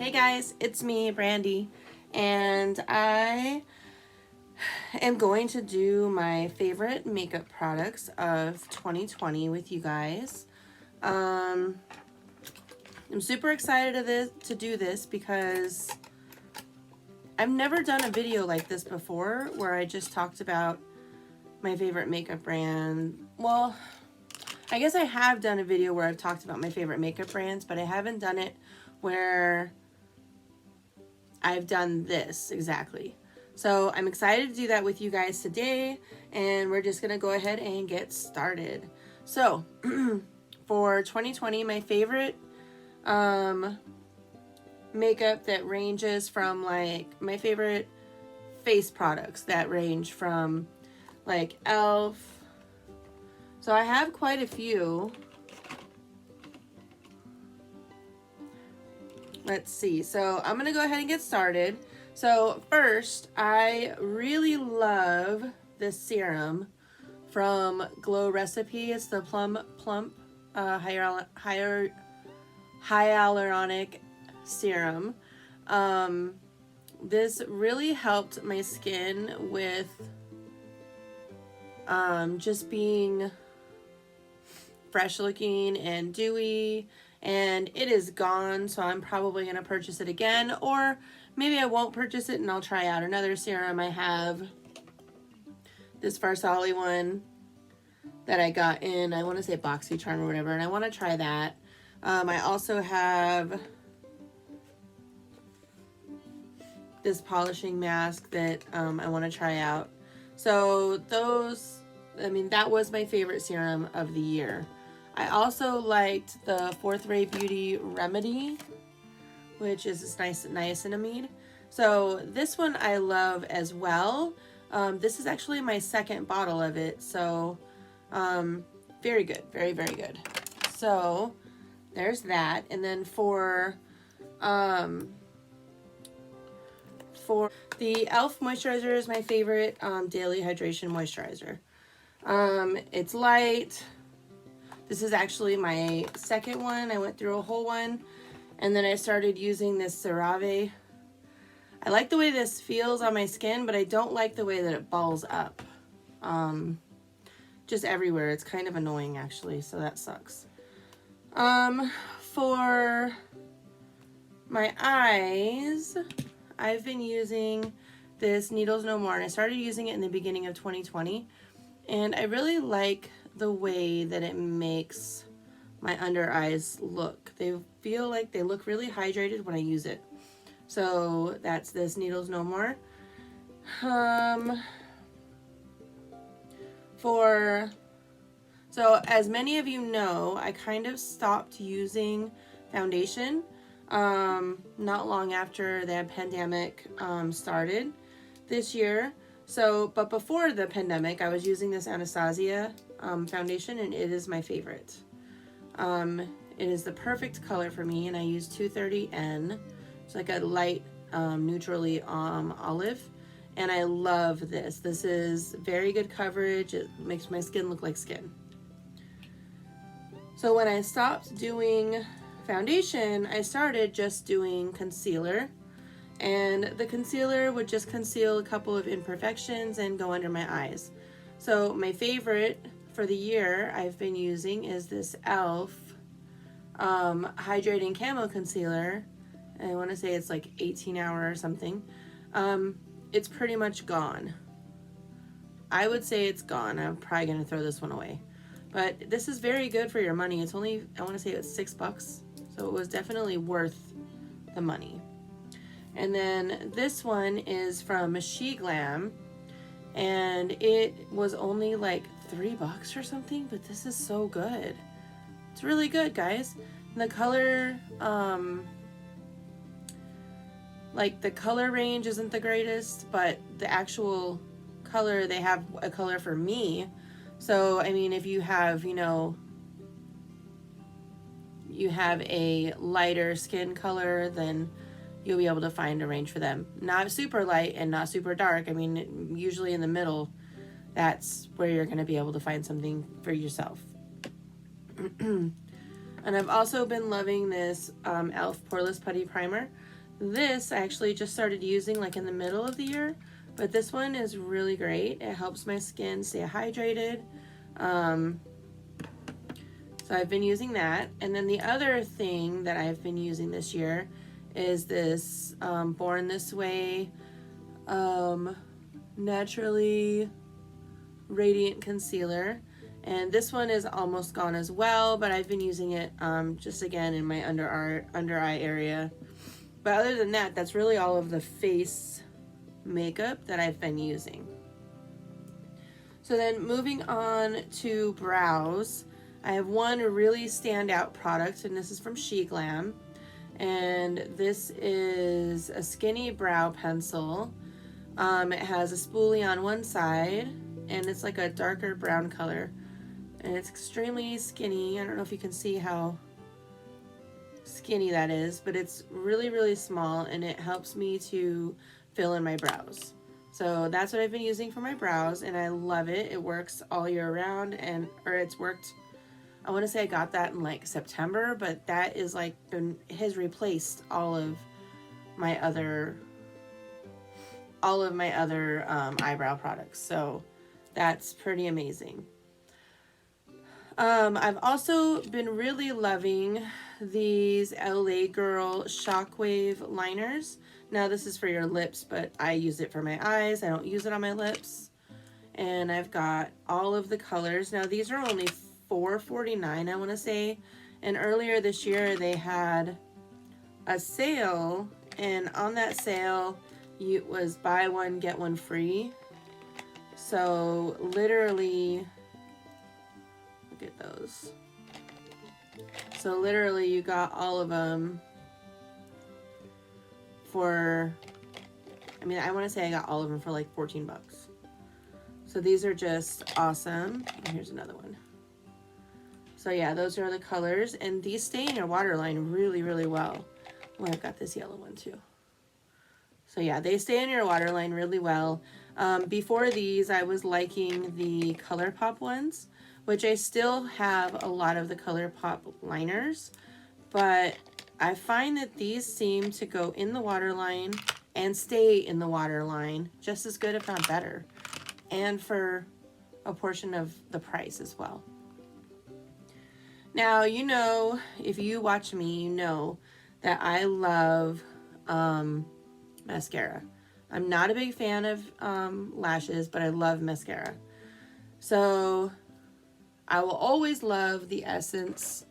Hey guys, it's me, Brandi, and I am going to do my favorite makeup products of 2020 with you guys. I'm super excited to do this because I've never done a video like this before where I just talked about my favorite makeup brand. Well, I guess I have done a video where I've talked about my favorite makeup brands, but I haven't done it where I've done this exactly. So I'm excited to do that with you guys today, and we're just gonna go ahead and get started. So for 2020, my favorite makeup that ranges from like my favorite face products that range from like e.l.f. So I have quite a few. Let's see. So I'm gonna go ahead and get started. So first, I really love this serum from Glow Recipe. It's the Plump Hyaluronic Serum. This really helped my skin with just being fresh looking and dewy, and it is gone, so I'm probably going to purchase it again, or maybe I won't purchase it and I'll try out another serum. I have this Farsali one that I got in, I want to say boxycharm or whatever, and I want to try that. I also have this polishing mask that I want to try out. So those, I mean, that was my favorite serum of the year. I also liked the Fourth Ray Beauty Remedy, which is this nice niacinamide. So this one I love as well. This is actually my second bottle of it. So very good, very, very good. So there's that. And then for the e.l.f. moisturizer is my favorite daily hydration moisturizer. It's light. This is actually my second one. I went through a whole one, and then I started using this CeraVe. I like the way this feels on my skin, but I don't like the way that it balls up. Just everywhere. It's kind of annoying actually, so that sucks. For my eyes, I've been using this Needles No More, and I started using it in the beginning of 2020, and I really like the way that it makes my under eyes look. They feel like they look really hydrated when I use it. So that's this Needles No More. So as many of you know, I kind of stopped using foundation not long after the pandemic started this year. So, but before the pandemic, I was using this Anastasia foundation, and it is my favorite. It is the perfect color for me, and I use 230N. It's like a light neutrally olive, and I love this. This is very good coverage. It makes my skin look like skin. So when I stopped doing foundation, I started just doing concealer, and the concealer would just conceal a couple of imperfections and go under my eyes. So my favorite for the year I've been using is this e.l.f. Hydrating Camo Concealer. I want to say it's like 18 hour or something. It's pretty much gone. I would say it's gone. I'm probably going to throw this one away. But this is very good for your money. It's only, I want to say it's $6. So it was definitely worth the money. And then this one is from She Glam, and it was only like $3 or something, but this is so good. It's really good, guys. And the color, like the color range isn't the greatest, but the actual color, they have a color for me. So, I mean, if you have, you know, you have a lighter skin color, then you'll be able to find a range for them. Not super light and not super dark. I mean, usually in the middle, that's where you're going to be able to find something for yourself. And I've also been loving this e.l.f. Poreless Putty Primer. This I actually just started using like in the middle of the year, but this one is really great. It helps my skin stay hydrated. So I've been using that. And then the other thing that I've been using this year is this Born This Way Naturally Radiant Concealer. And this one is almost gone as well, but I've been using it just again in my under eye area. But other than that, that's really all of the face makeup that I've been using. So then moving on to brows, I have one really standout product, and this is from She Glam. And this is a skinny brow pencil. It has a spoolie on one side, and it's like a darker brown color. And it's extremely skinny. I don't know if you can see how skinny that is, but it's really, really small, and it helps me to fill in my brows. So that's what I've been using for my brows, and I love it. It works all year round, or it's worked. I want to say I got that in like September, but that is like has replaced all of my other eyebrow products. So that's pretty amazing. I've also been really loving these LA Girl Shockwave liners. Now this is for your lips, but I use it for my eyes. I don't use it on my lips. And I've got all of the colors. Now these are only $4.49, I want to say. And earlier this year they had a sale, and on that sale it was buy one get one free. So literally, look at those. So literally you got all of them for, I mean, I want to say I got all of them for like 14 bucks. So these are just awesome. And here's another one. So yeah, those are the colors, and these stay in your waterline really, really well. Oh, I've got this yellow one too. So yeah, they stay in your waterline really well. Before these, I was liking the ColourPop ones, which I still have a lot of the ColourPop liners, but I find that these seem to go in the waterline and stay in the waterline just as good, if not better, and for a portion of the price as well. Now, you know, if you watch me, you know that I love mascara. I'm not a big fan of lashes, but I love mascara. So I will always love the Essence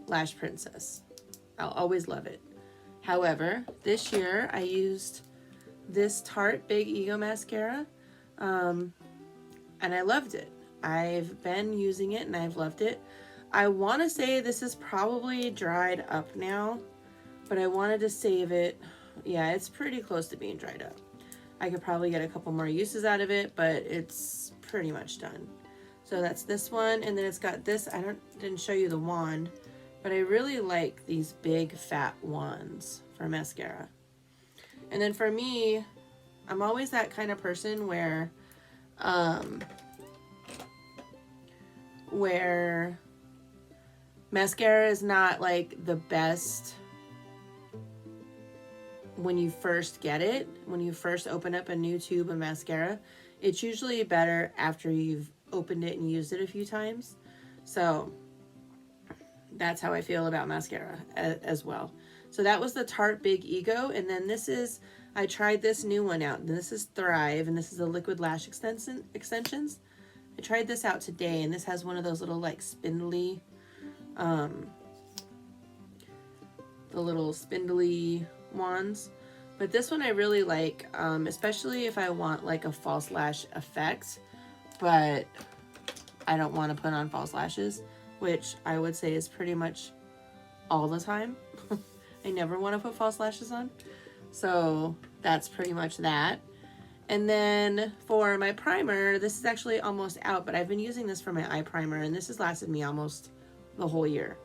Lash Princess. I'll always love it. However, this year I used this Tarte Big Ego mascara, and I loved it. I've been using it and I've loved it. I want to say this is probably dried up now, but I wanted to save it. Yeah, it's pretty close to being dried up. I could probably get a couple more uses out of it, but it's pretty much done. So that's this one, and then it's got this. Didn't show you the wand, but I really like these big fat wands for mascara. And then for me, I'm always that kind of person where mascara is not like the best when you first get it, when you first open up a new tube of mascara. It's usually better after you've opened it and used it a few times. So that's how I feel about mascara as well. So that was the Tarte Big Ego, and then this is, I tried this new one out. This is Thrive, and this is the liquid lash extensions. I tried this out today, and this has one of those little like spindly the little spindly wands, but this one I really like, especially if I want like a false lash effect, but I don't want to put on false lashes, which I would say is pretty much all the time. I never want to put false lashes on, so that's pretty much that. And then for my primer, this is actually almost out, but I've been using this for my eye primer, and this has lasted me almost the whole year.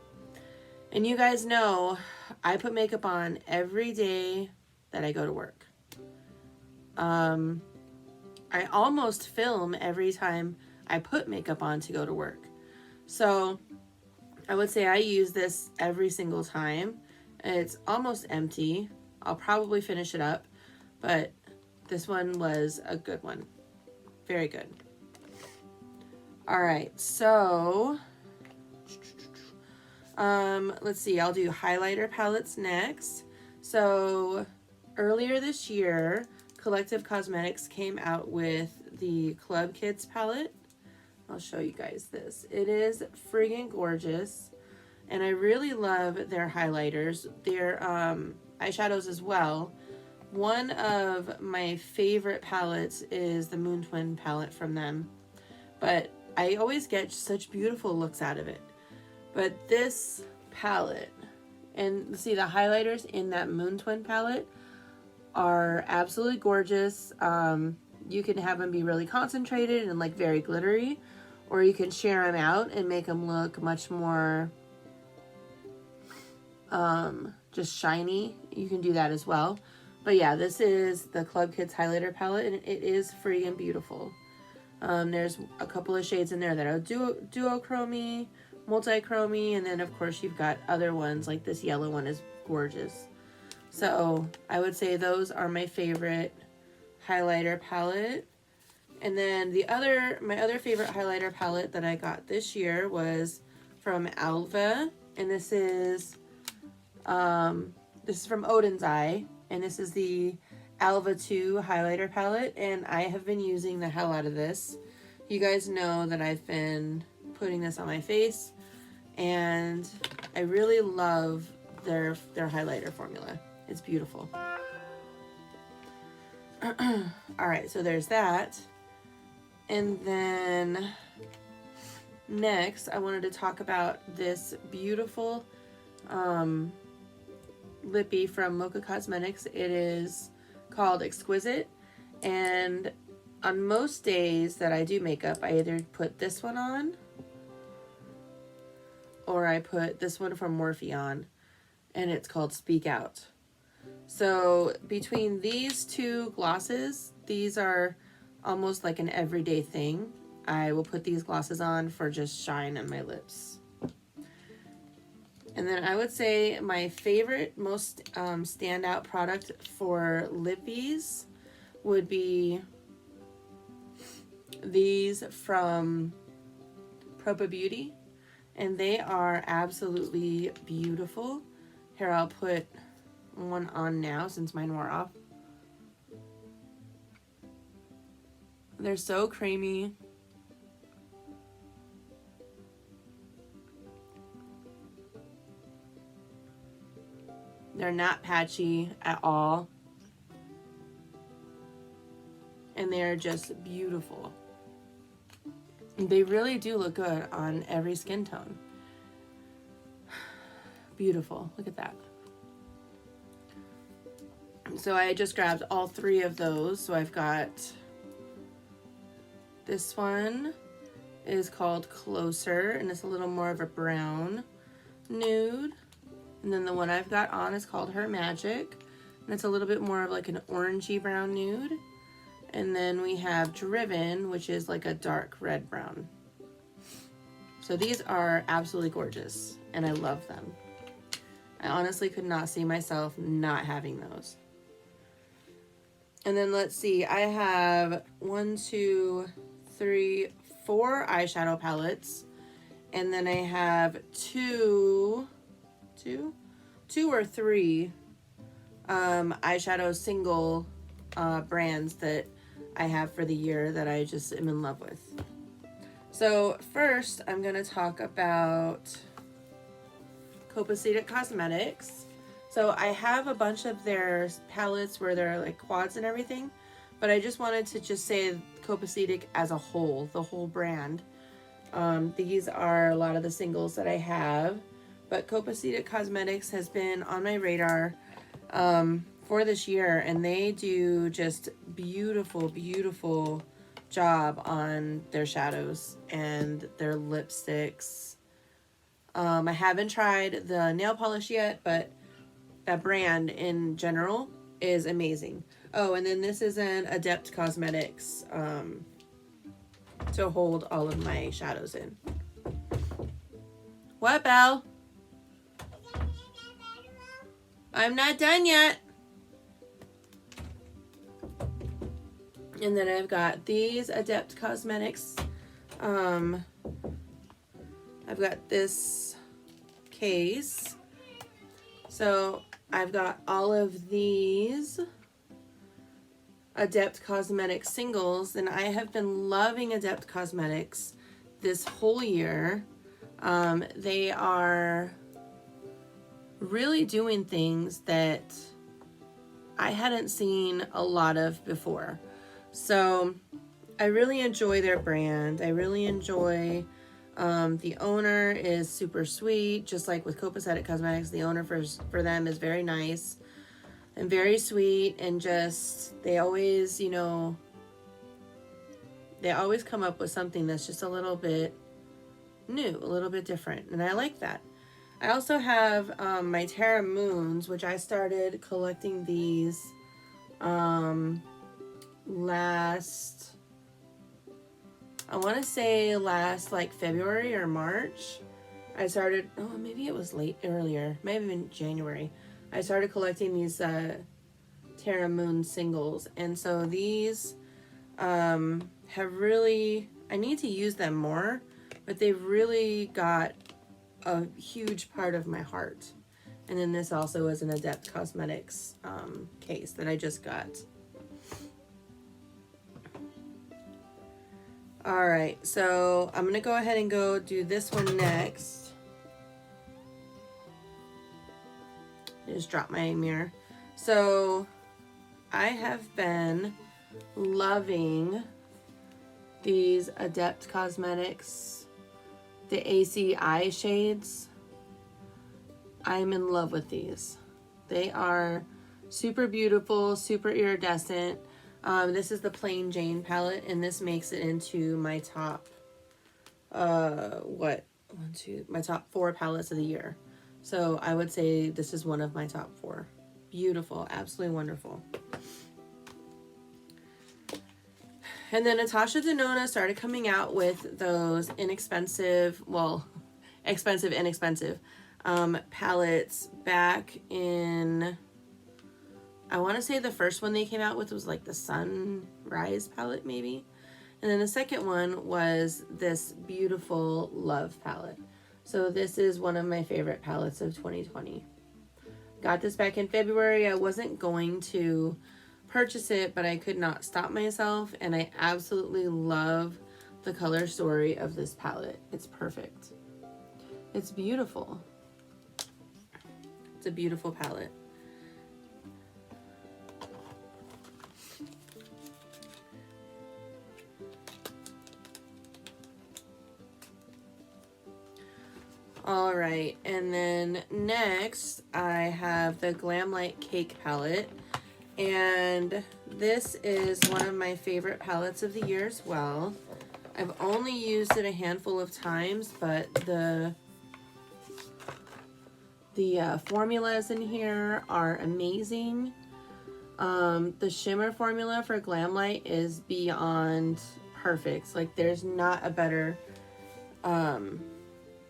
And you guys know I put makeup on every day that I go to work. I almost film every time I put makeup on to go to work. So I would say I use this every single time. It's almost empty I'll probably finish it up, but this one was a good one. Very good. All right, so let's see, I'll do highlighter palettes next. So earlier this year, Collective Cosmetics came out with the Club Kids palette. I'll show you guys this. It is friggin' gorgeous, and I really love their highlighters. Their eyeshadows as well. One of my favorite palettes is the Moon Twin palette from them, but I always get such beautiful looks out of it. But this palette, and see the highlighters in that Moon Twin palette are absolutely gorgeous. You can have them be really concentrated and like very glittery, or you can share them out and make them look much more just shiny. You can do that as well. But yeah, this is the Club Kids highlighter palette, and it is freaking beautiful. There's a couple of shades in there that are duochromy, multi-chromy, and then of course you've got other ones like this yellow one is gorgeous. So I would say those are my favorite highlighter palette. And then my other favorite highlighter palette that I got this year was from Alva, and this is from Odin's Eye, and this is the Alva 2 highlighter palette, and I have been using the hell out of this. You guys know that I've been putting this on my face, and I really love their highlighter formula. It's beautiful. All right, so there's that. And then next, I wanted to talk about this beautiful lippy from Mocha Cosmetics. It is called Exquisite, and on most days that I do makeup, I either put this one on or I put this one from Morphe on, and it's called Speak Out. So between these two glosses, these are almost like an everyday thing. I will put these glosses on for just shine on my lips. And then I would say my favorite, most standout product for lippies would be these from Propa Beauty. And they are absolutely beautiful. Here, I'll put one on now since mine wore off. They're so creamy. They're not patchy at all. And they're just beautiful. They really do look good on every skin tone. Beautiful. Look at that. So I just grabbed all three of those. So I've got this one is called Closer, and it's a little more of a brown nude. And then the one I've got on is called Her Magic, and it's a little bit more of like an orangey brown nude. And then we have Driven, which is like a dark red brown. So these are absolutely gorgeous, and I love them. I honestly could not see myself not having those. And then let's see, I have 1, 2, 3, 4 eyeshadow palettes, and then I have two or three eyeshadow single brands that I have for the year that I just am in love with. So first, I'm going to talk about copaceticcosmetics. So I have a bunch of their palettes where they're like quads and everything, but I just wanted to just say Copacetic as a whole, the whole brand. These are a lot of the singles that I have, but copaceticcosmetics has been on my radar for this year, and they do just beautiful, beautiful job on their shadows and their lipsticks. I haven't tried the nail polish yet, but that brand in general is amazing. Oh, and then this is an Adept Cosmetics to hold all of my shadows in. What, Belle? I'm not done yet. And then I've got these Adept Cosmetics. I've got this case. So I've got all of these Adept Cosmetics singles, and I have been loving Adept Cosmetics this whole year. They are really doing things that I hadn't seen a lot of before. So I really enjoy their brand. I really enjoy, the owner is super sweet, just like with Copacetic Cosmetics. The owner for them is very nice and very sweet, and just, they always, you know, they always come up with something that's just a little bit new, a little bit different, and I like that. I also have my Terra Moons, which I started collecting these last, I want to say last like February or March. I started, oh, maybe it was earlier, maybe in January. I started collecting these Terra Moon singles, and so these have really, I need to use them more, but they've really got a huge part of my heart. And then this also is an Adept Cosmetics case that I just got. Alright, so I'm going to go ahead and go do this one next. I just dropped my mirror. So I have been loving these Adept Cosmetics, the AC eye shades. I'm in love with these. They are super beautiful, super iridescent. This is the Plain Jane palette, and this makes it into my top, my top 4 palettes of the year. So I would say this is one of my top 4. Beautiful, absolutely wonderful. And then Natasha Denona started coming out with those inexpensive, well, expensive, inexpensive palettes back in, I want to say the first one they came out with was like the Sunrise palette maybe. And then the second one was this beautiful Love palette. So this is one of my favorite palettes of 2020. Got this back in February. I wasn't going to purchase it, but I could not stop myself, and I absolutely love the color story of this palette. It's perfect. It's beautiful. It's a beautiful palette. All right, and then next I have the Glamlight Cake palette. And this is one of my favorite palettes of the year as well. I've only used it a handful of times, but the formulas in here are amazing. The shimmer formula for Glamlight is beyond perfect. Like, there's not a better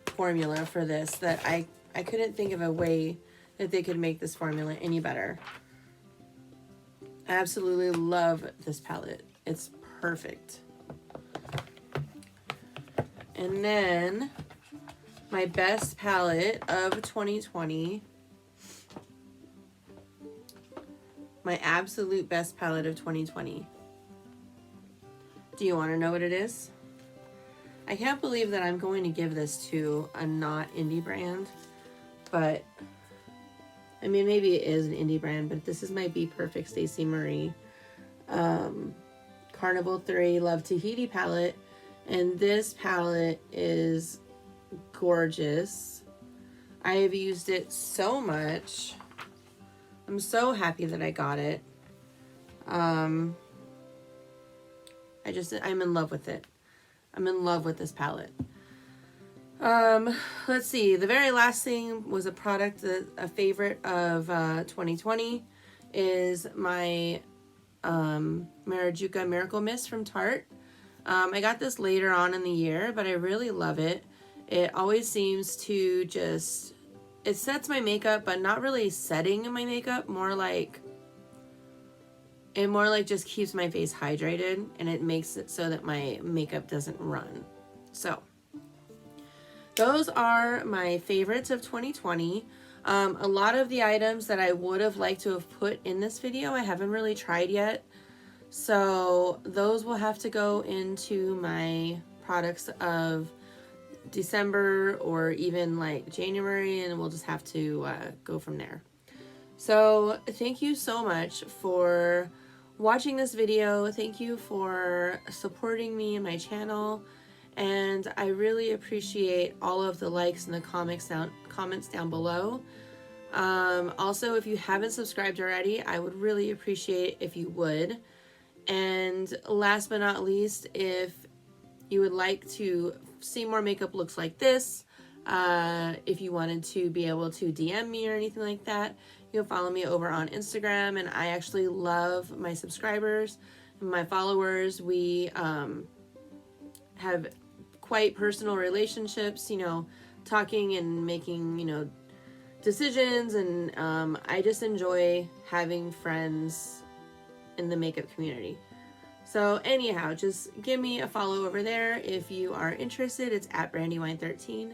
formula for this. That I couldn't think of a way that they could make this formula any better. I absolutely love this palette. It's perfect. And then my best palette of 2020. My absolute best palette of 2020. Do you want to know what it is? I can't believe that I'm going to give this to a not indie brand, but I mean, maybe it is an indie brand, but this is my Be Perfect Stacey Marie Carnival 3 Love Tahiti palette. And this palette is gorgeous. I have used it so much. I'm so happy that I got it. I'm in love with it. I'm in love with this palette. Let's see. The very last thing was a product that a favorite of 2020 is my Marajuka Miracle Mist from Tarte. I got this later on in the year, but I really love it. It always seems to just, it sets my makeup, but not really setting my makeup, more like It more like just keeps my face hydrated, and it makes it so that my makeup doesn't run. So those are my favorites of 2020. A lot of the items that I would have liked to have put in this video, I haven't really tried yet. So those will have to go into my products of December or even like January, and we'll just have to go from there. So thank you so much for watching this video. Thank you for supporting me and my channel. And I really appreciate all of the likes and the comments down below. Also, if you haven't subscribed already, I would really appreciate if you would. And last but not least, if you would like to see more makeup looks like this, if you wanted to be able to DM me or anything like that, you can follow me over on Instagram. And I actually love my subscribers and my followers. We have quite personal relationships, you know, talking and making, you know, decisions. And I just enjoy having friends in the makeup community. So anyhow, just give me a follow over there if you are interested. It's at brandywine13.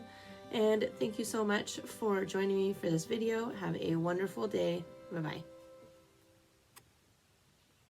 And thank you so much for joining me for this video. Have a wonderful day. Bye-bye.